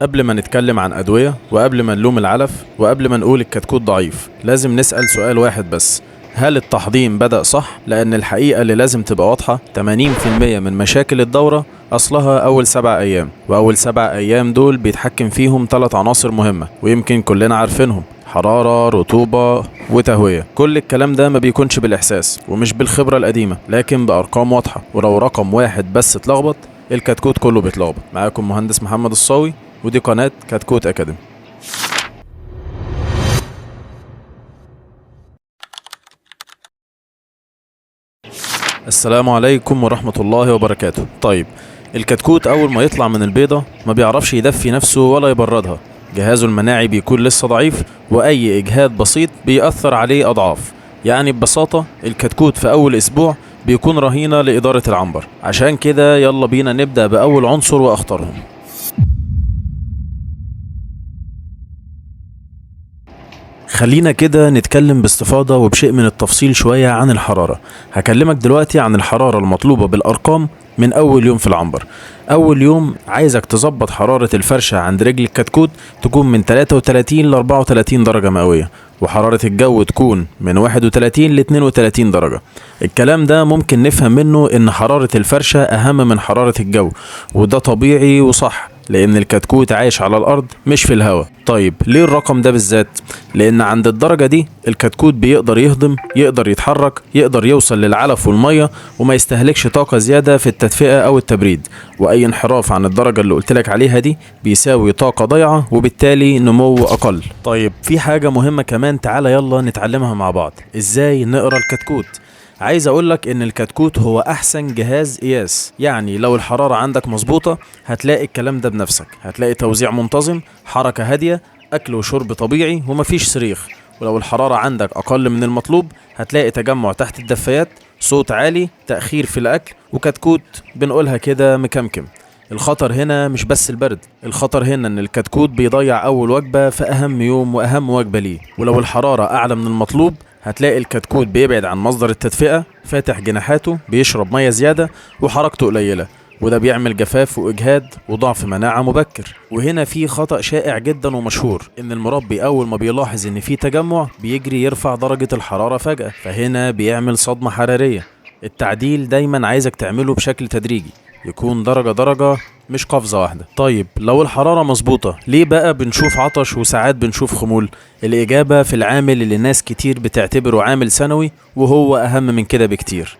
قبل ما نتكلم عن أدوية وقبل ما نلوم العلف وقبل ما نقول الكتكوت ضعيف، لازم نسأل سؤال واحد بس: هل التحضيم بدأ صح؟ لأن الحقيقة اللي لازم تبقى واضحة، 80% من مشاكل الدورة أصلها أول 7 أيام، وأول 7 أيام دول بيتحكم فيهم 3 عناصر مهمة ويمكن كلنا عارفينهم: حرارة، رطوبة، وتهوية. كل الكلام ده ما بيكونش بالإحساس ومش بالخبرة القديمة، لكن بأرقام واضحة، ولو رقم واحد بس اتلخبط الكتكوت كله بيتلخبط. معاكم مهندس محمد الصاوي، ودي قناة كتكوت أكاديمي. السلام عليكم ورحمة الله وبركاته. طيب، الكتكوت أول ما يطلع من البيضة ما بيعرفش يدفي نفسه ولا يبردها، جهازه المناعي بيكون لسه ضعيف، وأي إجهاد بسيط بيأثر عليه أضعاف. يعني ببساطة الكتكوت في أول أسبوع بيكون رهينة لإدارة العنبر. عشان كده يلا بينا نبدأ بأول عنصر وأخطرهم. خلينا كده نتكلم باستفاضة وبشيء من التفصيل شوية عن الحرارة. هكلمك دلوقتي عن الحرارة المطلوبة بالأرقام من أول يوم في العنبر. أول يوم عايزك تظبط حرارة الفرشة عند رجل الكتكوت تكون من 33 ل 34 درجة مئوية، وحرارة الجو تكون من 31 ل 32 درجة. الكلام ده ممكن نفهم منه إن حرارة الفرشة أهم من حرارة الجو، وده طبيعي وصح، لأن الكتكوت عايش على الأرض مش في الهواء. طيب ليه الرقم ده بالذات؟ لأن عند الدرجة دي الكتكوت بيقدر يهضم، يقدر يتحرك، يقدر يوصل للعلف والمية، وما يستهلكش طاقة زيادة في التدفئة أو التبريد. وأي انحراف عن الدرجة اللي قلتلك عليها دي بيساوي طاقة ضايعة وبالتالي نمو أقل. طيب في حاجة مهمة كمان، تعالى يلا نتعلمها مع بعض: إزاي نقرأ الكتكوت. عايز اقولك ان الكتكوت هو احسن جهاز قياس. يعني لو الحرارة عندك مظبوطة هتلاقي الكلام ده بنفسك، هتلاقي توزيع منتظم، حركة هادية، اكل وشرب طبيعي ومفيش صريخ. ولو الحرارة عندك اقل من المطلوب هتلاقي تجمع تحت الدفايات، صوت عالي، تأخير في الاكل، وكتكوت بنقولها كده مكمكم. الخطر هنا مش بس البرد، الخطر هنا ان الكتكوت بيضيع اول وجبة في اهم يوم واهم وجبة ليه. ولو الحرارة اعلى من المطلوب هتلاقي الكتكوت بيبعد عن مصدر التدفئة، فاتح جناحاته، بيشرب مية زيادة، وحركته قليلة، وده بيعمل جفاف وإجهاد وضعف مناعة مبكر. وهنا في خطأ شائع جدا ومشهور، إن المربي أول ما بيلاحظ إن في تجمع بيجري يرفع درجة الحرارة فجأة، فهنا بيعمل صدمة حرارية. التعديل دايما عايزك تعمله بشكل تدريجي، يكون درجة درجة مش قفزة واحدة. طيب لو الحرارة مظبوطة ليه بقى بنشوف عطش وساعات بنشوف خمول؟ الإجابة في العامل اللي ناس كتير بتعتبره عامل ثانوي، وهو أهم من كده بكتير.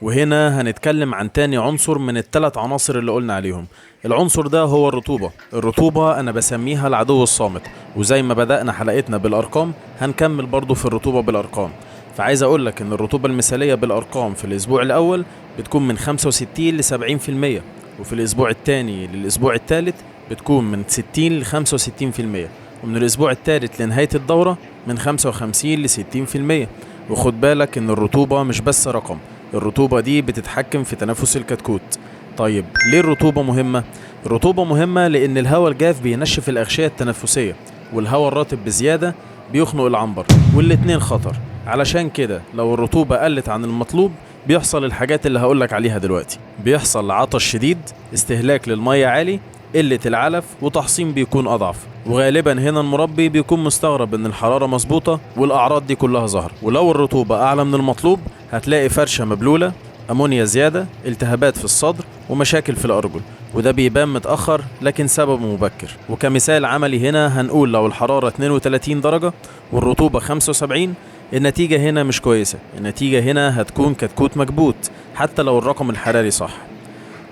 وهنا هنتكلم عن تاني عنصر من ال3 عناصر اللي قلنا عليهم. العنصر ده هو الرطوبة. الرطوبة أنا بسميها العدو الصامت، وزي ما بدأنا حلقتنا بالأرقام هنكمل برضو في الرطوبة بالأرقام. فعايز أقولك إن الرطوبة المثالية بالأرقام في الأسبوع الأول بتكون من 65 ل 70%، وفي الأسبوع الثاني للأسبوع الثالث بتكون من 60 ل 65%، ومن الأسبوع الثالث لنهاية الدورة من 55 ل 60%. وخد بالك إن الرطوبة مش بس رقم، الرطوبة دي بتتحكم في تنفس الكتكوت. طيب ليه الرطوبة مهمة؟ الرطوبة مهمة لأن الهواء الجاف بينشف الأغشية التنفسية، والهواء الرطب بزيادة بيخنق العنبر، والاتنين خطر. علشان كده لو الرطوبة قلت عن المطلوب بيحصل الحاجات اللي هقولك عليها دلوقتي: بيحصل عطش شديد، استهلاك للمية عالي، قلة العلف، وتحصين بيكون أضعف. وغالبا هنا المربي بيكون مستغرب ان الحرارة مظبوطة والأعراض دي كلها ظهر. ولو الرطوبة أعلى من المطلوب هتلاقي فرشة مبلولة، أمونيا زيادة، التهابات في الصدر، ومشاكل في الأرجل، وده بيبان متأخر لكن سببه مبكر. وكمثال عملي هنا هنقول لو الحرارة 32 درجة والرطوبة 75، النتيجة هنا مش كويسة، النتيجة هنا هتكون كتكوت مكبوت حتى لو الرقم الحراري صح.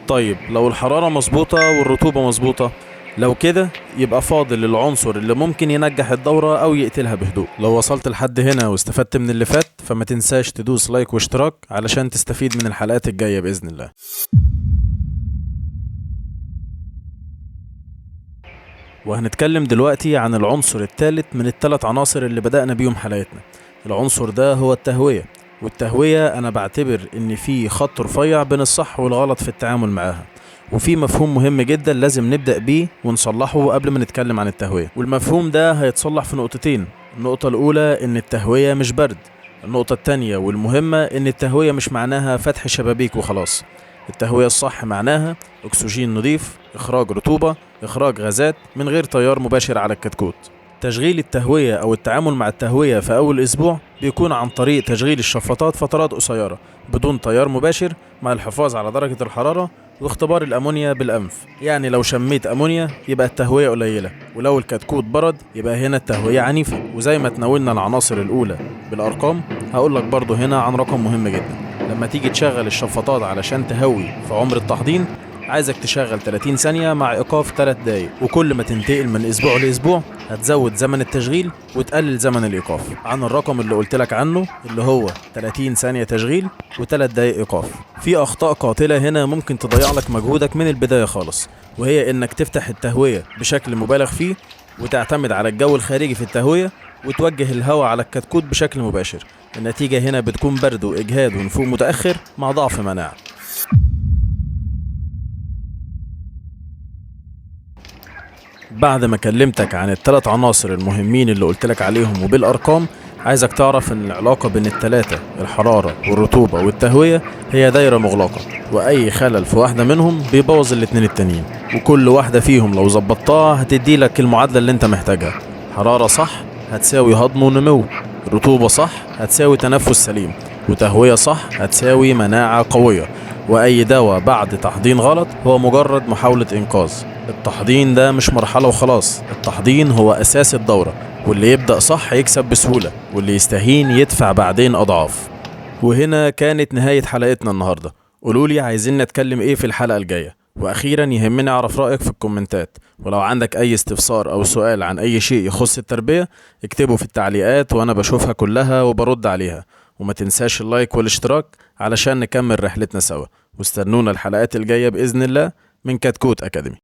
طيب لو الحرارة مظبوطة والرطوبة مظبوطة، لو كده يبقى فاضل العنصر اللي ممكن ينجح الدورة أو يقتلها بهدوء. لو وصلت لحد هنا واستفدت من اللي فات فما تنساش تدوس لايك واشتراك علشان تستفيد من الحلقات الجاية بإذن الله. وهنتكلم دلوقتي عن العنصر الثالث من ال3 عناصر اللي بدأنا بيهم حلقتنا. العنصر ده هو التهوية. والتهوية أنا بعتبر إن في خط رفيع بين الصح والغلط في التعامل معاها، وفي مفهوم مهم جدا لازم نبدأ بيه ونصلحه قبل ما نتكلم عن التهوية. والمفهوم ده هيتصلح في نقطتين: النقطة الأولى إن التهوية مش برد، النقطة التانية والمهمة إن التهوية مش معناها فتح شبابيك وخلاص. التهوية الصح معناها أكسجين نضيف، إخراج رطوبة، إخراج غازات من غير تيار مباشر على الكتكوت. تشغيل التهوية أو التعامل مع التهوية في أول أسبوع بيكون عن طريق تشغيل الشفاطات فترات قصيرة بدون تيار مباشر، مع الحفاظ على درجة الحرارة واختبار الأمونيا بالأنف. يعني لو شميت أمونيا يبقى التهوية قليلة، ولو الكتكوت برد يبقى هنا التهوية عنيفة. وزي ما تناولنا العناصر الأولى بالأرقام، هقولك برضو هنا عن رقم مهم جدا. لما تيجي تشغل الشفاطات علشان تهوي في عمر التحضير، عايزك تشغل 30 ثانية مع إيقاف 3 دقايق، وكل ما تنتقل من أسبوع لأسبوع هتزود زمن التشغيل وتقلل زمن الإيقاف عن الرقم اللي قلتلك عنه اللي هو 30 ثانية تشغيل و3 دقايق إيقاف. في أخطاء قاتلة هنا ممكن تضيع لك مجهودك من البداية خالص، وهي إنك تفتح التهوية بشكل مبالغ فيه وتعتمد على الجو الخارجي في التهوية وتوجه الهواء على الكتكوت بشكل مباشر. النتيجة هنا بتكون برد وإجهاد ونفوق متأخر مع ضعف مناعة. بعد ما كلمتك عن ال3 عناصر المهمين اللي قلتلك عليهم وبالأرقام، عايزك تعرف ان العلاقة بين ال3، الحرارة والرطوبة والتهوية، هي دايرة مغلقة، واي خلل في واحدة منهم بيبوظ الاتنين التانيين، وكل واحدة فيهم لو ظبطتها هتديلك المعادلة اللي انت محتاجها. حرارة صح هتساوي هضم ونمو، رطوبة صح هتساوي تنفس سليم، وتهوية صح هتساوي مناعة قوية. واي دواء بعد تحضين غلط هو مجرد محاولة انقاذ. التحضين ده مش مرحلة وخلاص، التحضين هو اساس الدورة، واللي يبدأ صح يكسب بسهولة، واللي يستهين يدفع بعدين اضعاف. وهنا كانت نهاية حلقتنا النهاردة. قولولي عايزين نتكلم ايه في الحلقة الجاية، واخيرا يهمني اعرف رأيك في الكومنتات. ولو عندك اي استفسار او سؤال عن اي شيء يخص التربية اكتبه في التعليقات وانا بشوفها كلها وبرد عليها. وما تنساش اللايك والاشتراك علشان نكمل رحلتنا سوا، واستنونا الحلقات الجاية بإذن الله من كتكوت أكاديمي.